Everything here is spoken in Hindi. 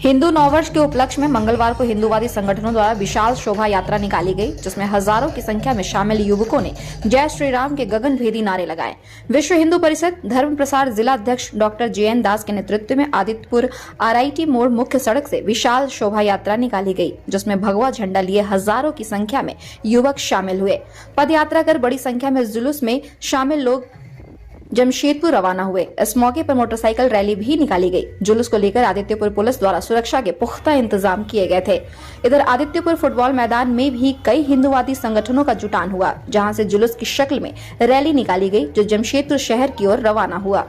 हिंदू नववर्ष के उपलक्ष्य में मंगलवार को हिंदूवादी संगठनों द्वारा विशाल शोभा यात्रा निकाली गई, जिसमें हजारों की संख्या में शामिल युवकों ने जय श्री राम के गगनभेदी नारे लगाए। विश्व हिंदू परिषद धर्म प्रसार जिला अध्यक्ष डॉक्टर JN दास के नेतृत्व में आदित्यपुर RIT मोड़ मुख्य सड़क से विशाल शोभा यात्रा निकाली गई, जिसमें भगवा झंडा लिए हजारों की संख्या में युवक शामिल हुए। पद यात्रा कर बड़ी संख्या में जुलूस में शामिल लोग जमशेदपुर रवाना हुए। इस मौके पर मोटरसाइकिल रैली भी निकाली गई। जुलूस को लेकर आदित्यपुर पुलिस द्वारा सुरक्षा के पुख्ता इंतजाम किए गए थे। इधर आदित्यपुर फुटबॉल मैदान में भी कई हिंदूवादी संगठनों का जुटान हुआ, जहां से जुलूस की शक्ल में रैली निकाली गई, जो जमशेदपुर शहर की ओर रवाना हुआ।